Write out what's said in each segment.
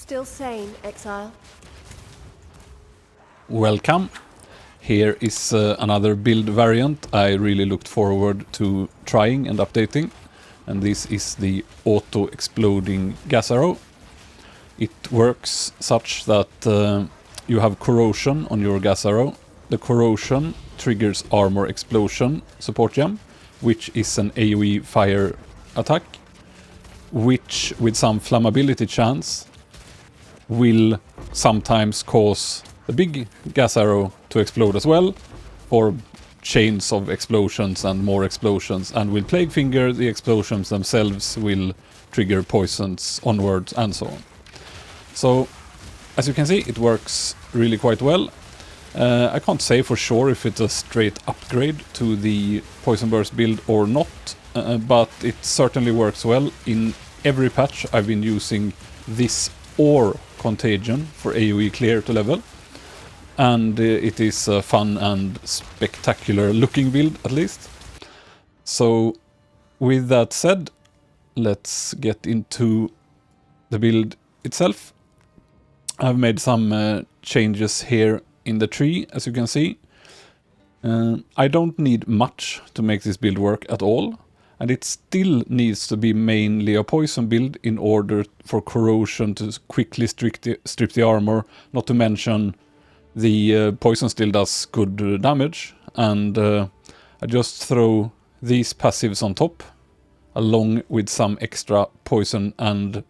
Still sane, Exile. Welcome. Here is another build variant I really looked forward to trying and updating. And this is the auto-exploding gas arrow. It works such that you have corrosion on your gas arrow. The corrosion triggers armor explosion support gem, which is an AoE fire attack, which with some flammability chance will sometimes cause the big gas arrow to explode as well, for chains of explosions and more explosions. And with Plague Finger, the explosions themselves will trigger poisons onwards and so on. So, as you can see, it works really quite well. I can't say for sure if it's a straight upgrade to the Poison Burst build or not, but it certainly works well. In every patch I've been using this or Contagion for AoE clear to level. And it is a fun and spectacular looking build, at least. So, with that said, let's get into the build itself. I've made some changes here in the tree, as you can see. I don't need much to make this build work at all. And it still needs to be mainly a poison build in order for corrosion to quickly strip the armor, not to mention the poison still does good damage, and I just throw these passives on top, along with some extra poison and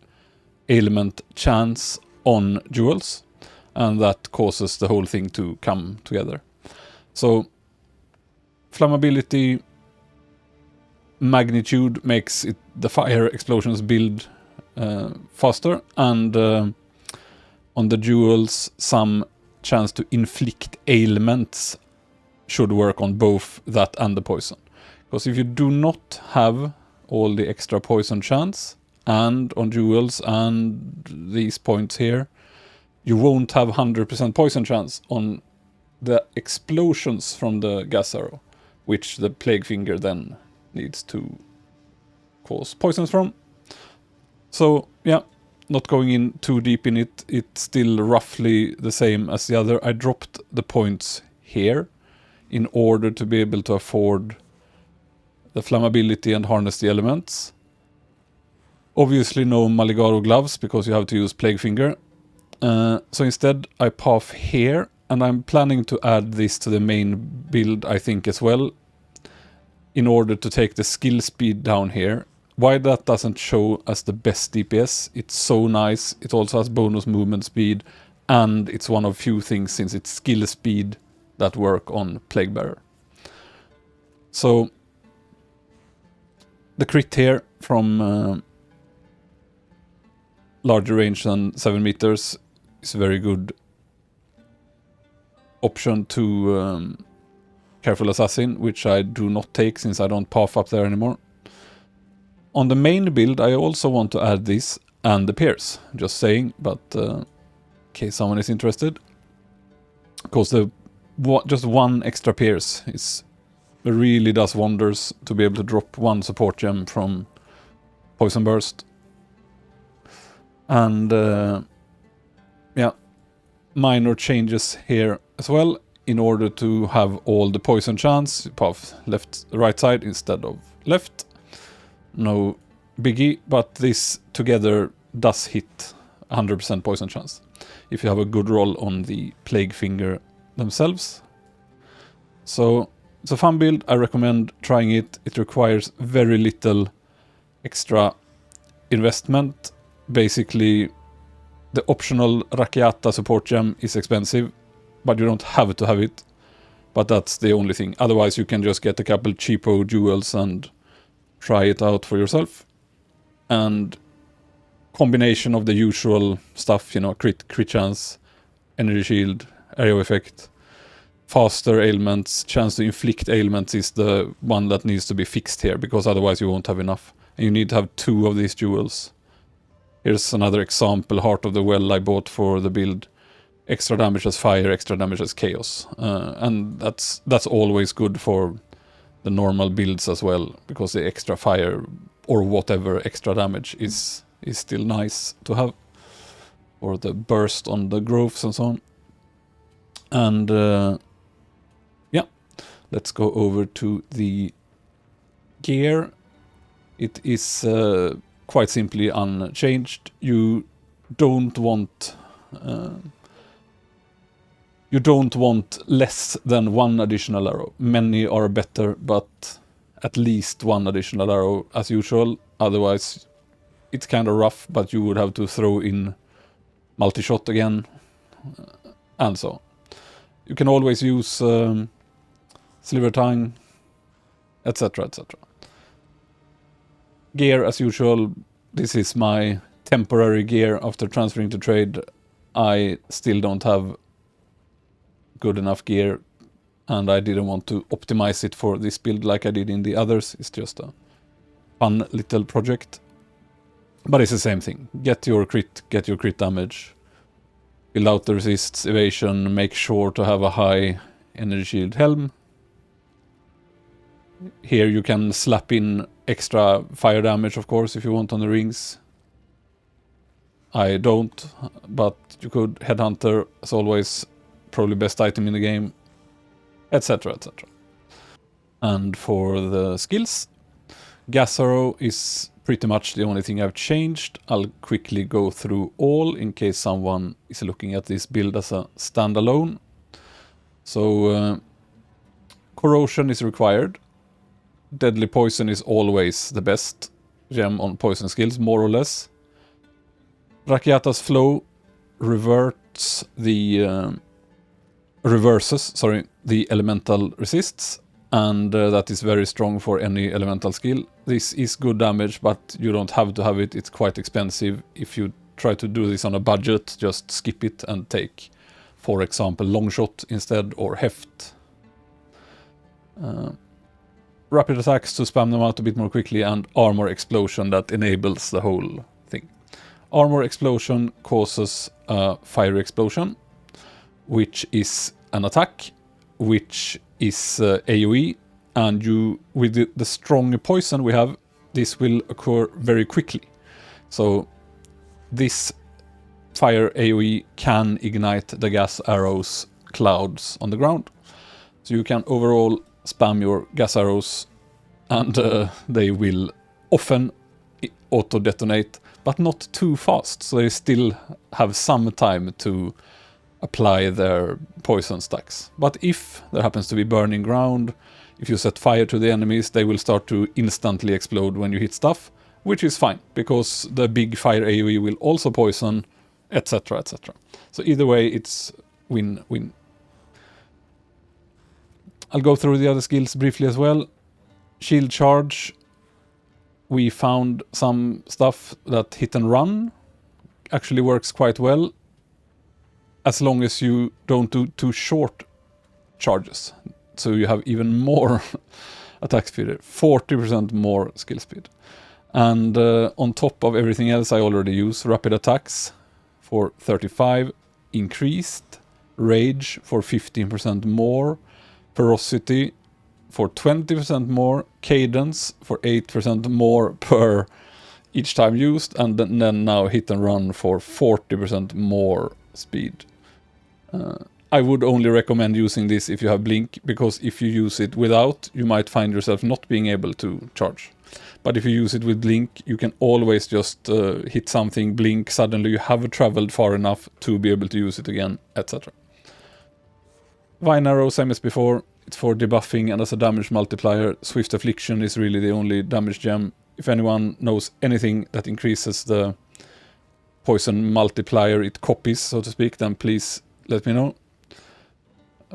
ailment chance on jewels, and that causes the whole thing to come together. So, flammability magnitude makes the fire explosions build faster, and on the jewels some chance to inflict ailments should work on both that and the poison. Because if you do not have all the extra poison chance, and on jewels and these points here, you won't have 100% poison chance on the explosions from the gas arrow, which the Plague Finger then needs to cause poisons from. So, yeah. Not going in too deep in it, it's still roughly the same as the other. I dropped the points here in order to be able to afford the flammability and harness the elements. Obviously no Maligaro gloves, because you have to use Plague Finger. So instead I path here, and I'm planning to add this to the main build, I think, as well, in order to take the skill speed down here. Why that doesn't show as the best DPS, it's so nice. It also has bonus movement speed, and it's one of few things, since it's skill speed, that work on Plague Bearer. So, the crit here from larger range than 7 meters is a very good option to Careful Assassin, which I do not take since I don't path up there anymore. On the main build, I also want to add this and the Pierce. Just saying, but in case someone is interested. Because just one extra Pierce really does wonders to be able to drop one support gem from Poison Burst. And yeah, minor changes here as well, in order to have all the poison chance. Path right side instead of left. No biggie, but this together does hit 100% poison chance if you have a good roll on the Plague Finger themselves. So it's a fun build. I recommend trying it. It requires very little extra investment. Basically, the optional Rakiata support gem is expensive, but you don't have to have it. But that's the only thing. Otherwise, you can just get a couple cheapo jewels and try it out for yourself. And combination of the usual stuff, you know, crit chance, energy shield, area effect, faster ailments, chance to inflict ailments is the one that needs to be fixed here, because otherwise you won't have enough. And you need to have 2 of these jewels. Here's another example, Heart of the Well I bought for the build. Extra damage as fire, extra damage as chaos. And that's always good for the normal builds as well, because the extra fire or whatever extra damage is still nice to have. or the burst on the growths and so on. And yeah, let's go over to the gear. It is quite simply unchanged. You don't want less than one additional arrow. Many are better, but at least one additional arrow as usual. Otherwise, it's kind of rough, but you would have to throw in multi-shot again, and so on. You can always use silver tongue, etc., etc. Gear as usual. This is my temporary gear after transferring to trade. I still don't have good enough gear, and I didn't want to optimize it for this build like I did in the others. It's just a fun little project. But it's the same thing. Get your crit damage. Build out the resists, evasion, make sure to have a high energy shield helm. Here you can slap in extra fire damage, of course, if you want on the rings. I don't, but you could. Headhunter, as always, probably best item in the game, etc., etc. And for the skills, Gas Arrow is pretty much the only thing I've changed. I'll quickly go through all in case someone is looking at this build as a standalone. So, Corrosion is required. Deadly Poison is always the best gem on poison skills, more or less. Rakiata's Flow reverses the elemental resists, and that is very strong for any elemental skill. This is good damage, but you don't have to have it. It's quite expensive. If you try to do this on a budget, just skip it and take, for example, Longshot instead, or Heft. Rapid attacks to spam them out a bit more quickly, and Armor Explosion that enables the whole thing. Armor Explosion causes a fiery explosion, which is an attack, which is AoE, and you, with the strong poison we have, this will occur very quickly. So this fire AoE can ignite the gas arrows clouds on the ground. So you can overall spam your gas arrows, and they will often auto-detonate, but not too fast, so they still have some time to apply their poison stacks. But if there happens to be burning ground, if you set fire to the enemies, they will start to instantly explode when you hit stuff, which is fine, because the big fire AoE will also poison, etc., etc. So either way, it's win-win. I'll go through the other skills briefly as well. Shield Charge. We found some stuff that hit and run actually works quite well, as long as you don't do too short charges. So you have even more attack speed, 40% more skill speed. And on top of everything else, I already use rapid attacks for 35, increased, rage for 15% more, ferocity for 20% more, cadence for 8% more per each time used, and then now hit and run for 40% more speed. I would only recommend using this if you have blink, because if you use it without, you might find yourself not being able to charge. But if you use it with blink, you can always just hit something, blink, suddenly you have traveled far enough to be able to use it again, etc. Vine Arrow, same as before, it's for debuffing and as a damage multiplier. Swift Affliction is really the only damage gem. If anyone knows anything that increases the poison multiplier it copies, so to speak, then please let me know.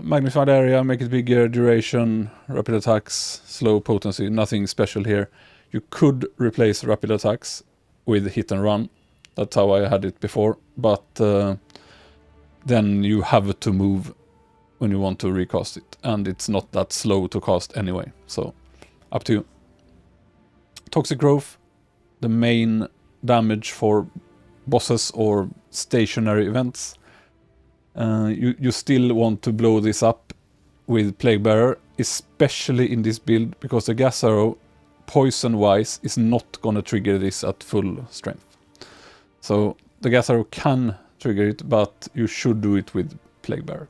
Magnified area, make it bigger, duration, rapid attacks, slow potency, nothing special here. You could replace rapid attacks with hit and run. That's how I had it before, but then you have to move when you want to recast it, and it's not that slow to cast anyway, so up to you. Toxic Growth, the main damage for bosses or stationary events. You still want to blow this up with Plague Bearer, especially in this build, because the Gas Arrow, poison-wise, is not gonna trigger this at full strength. So the Gas Arrow can trigger it, but you should do it with Plague Bearer.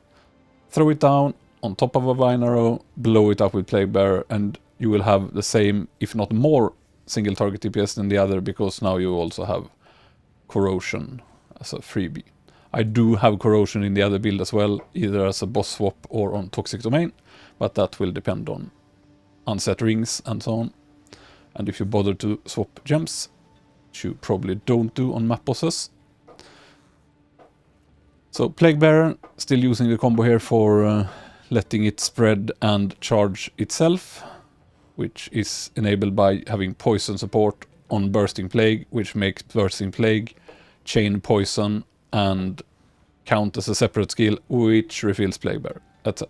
Throw it down on top of a Vine Arrow, blow it up with Plague Bearer, and you will have the same, if not more, single target DPS than the other, because now you also have Corrosion as a freebie. I do have Corrosion in the other build as well, either as a boss swap or on Toxic Domain, but that will depend on unset rings and so on. And if you bother to swap gems, which you probably don't do on map bosses. So Plague Bearer, still using the combo here for letting it spread and charge itself, which is enabled by having poison support on Bursting Plague, which makes Bursting Plague chain poison and count as a separate skill, which refills Plague Bearer, etc.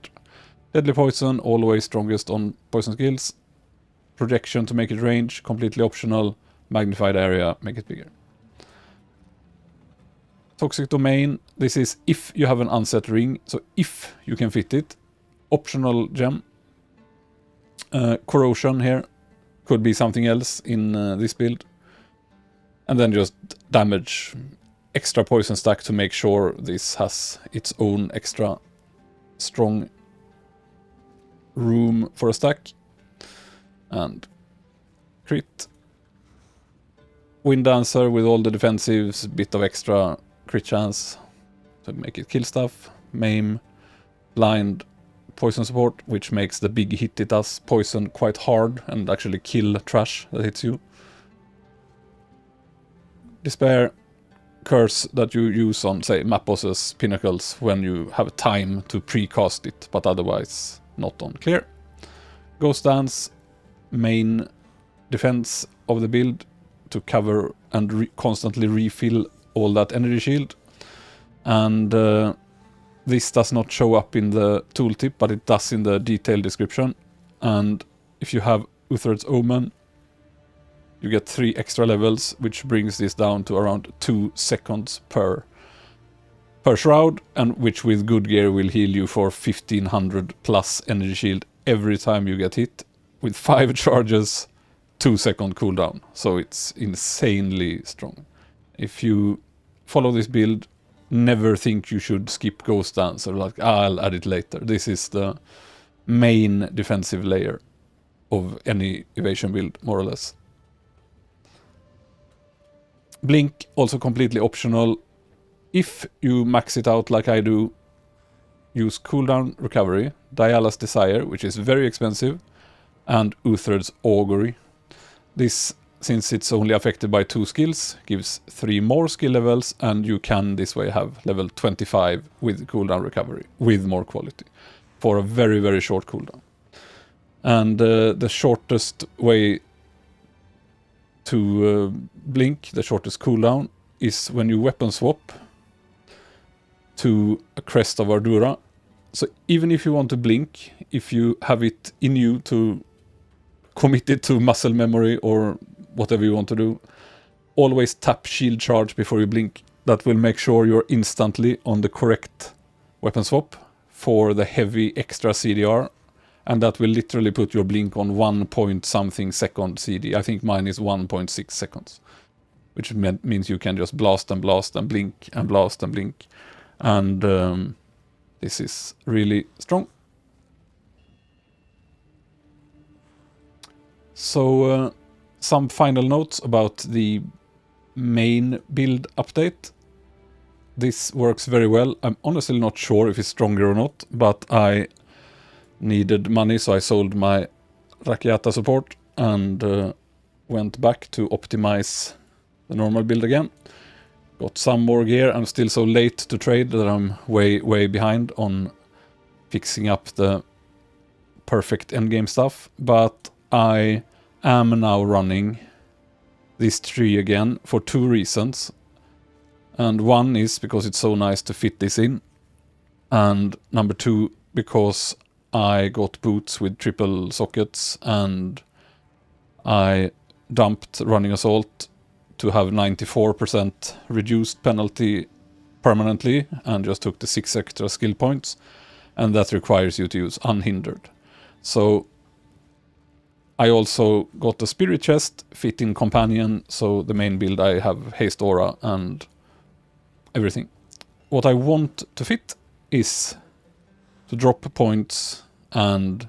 Deadly Poison, always strongest on poison skills. Projection to make it range, completely optional. Magnified area, make it bigger. Toxic Domain, this is if you have an unset ring, so if you can fit it. Optional gem. Corrosion here, could be something else in this build. And then just damage, extra poison stack to make sure this has its own extra strong room for a stack. And crit. Wind Dancer with all the defensives, bit of extra crit chance to make it kill stuff. Maim, blind, poison support, which makes the big hit it does poison quite hard and actually kill trash that hits you. Despair, curse that you use on, say, map bosses, pinnacles, when you have time to precast it, but otherwise not on clear. Ghost Dance, main defense of the build to cover and constantly refill all that energy shield. And this does not show up in the tooltip, but it does in the detailed description. And if you have Uthred's Omen, you get 3 extra levels, which brings this down to around 2 seconds per shroud, and which with good gear will heal you for 1500 plus energy shield every time you get hit, with 5 charges, 2-second cooldown. So it's insanely strong. If you follow this build, never think you should skip Ghost Dance or like, I'll add it later. This is the main defensive layer of any evasion build, more or less. Blink, also completely optional. If you max it out like I do, use cooldown recovery, Diala's Desire, which is very expensive, and Uthred's Augury. This, since it's only affected by 2 skills, gives 3 more skill levels, and you can this way have level 25 with cooldown recovery, with more quality, for a very, very short cooldown. And the shortest way to blink, the shortest cooldown, is when you weapon swap to a Crest of Ardura. So even if you want to blink, if you have it in you to commit it to muscle memory or whatever you want to do, always tap shield charge before you blink. That will make sure you're instantly on the correct weapon swap for the heavy extra CDR, and that will literally put your blink on 1 point something second CD. I think mine is 1.6 seconds, which means you can just blast and blast and blink and blast and blink. And this is really strong. So some final notes about the main build update. This works very well. I'm honestly not sure if it's stronger or not, but I needed money, so I sold my Rakiata support and went back to optimize the normal build again. Got some more gear. I'm still so late to trade that I'm way behind on fixing up the perfect endgame stuff, but I am now running this tree again for 2 reasons. And one is because it's so nice to fit this in, and number 2 because I got boots with triple sockets and I dumped running assault to have 94% reduced penalty permanently and just took the 6 extra skill points, and that requires you to use unhindered. So I also got a spirit chest, fit in companion, so the main build I have haste aura and everything. what I want to fit is to drop points and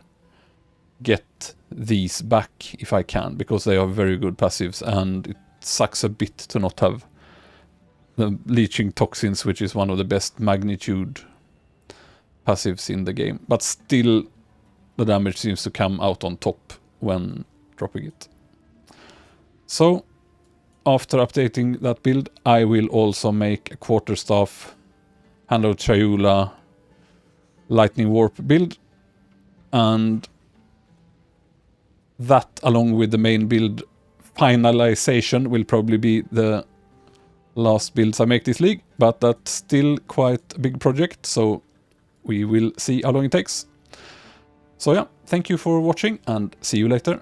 get these back if I can, because they are very good passives, and it sucks a bit to not have the leeching toxins, which is one of the best magnitude passives in the game. But still, the damage seems to come out on top when dropping it. So, after updating that build, I will also make a quarterstaff, Hand of Chayula, Lightning Warp build, and that, along with the main build finalization, will probably be the last builds I make this league, but that's still quite a big project, so we will see how long it takes. So yeah, thank you for watching, and see you later.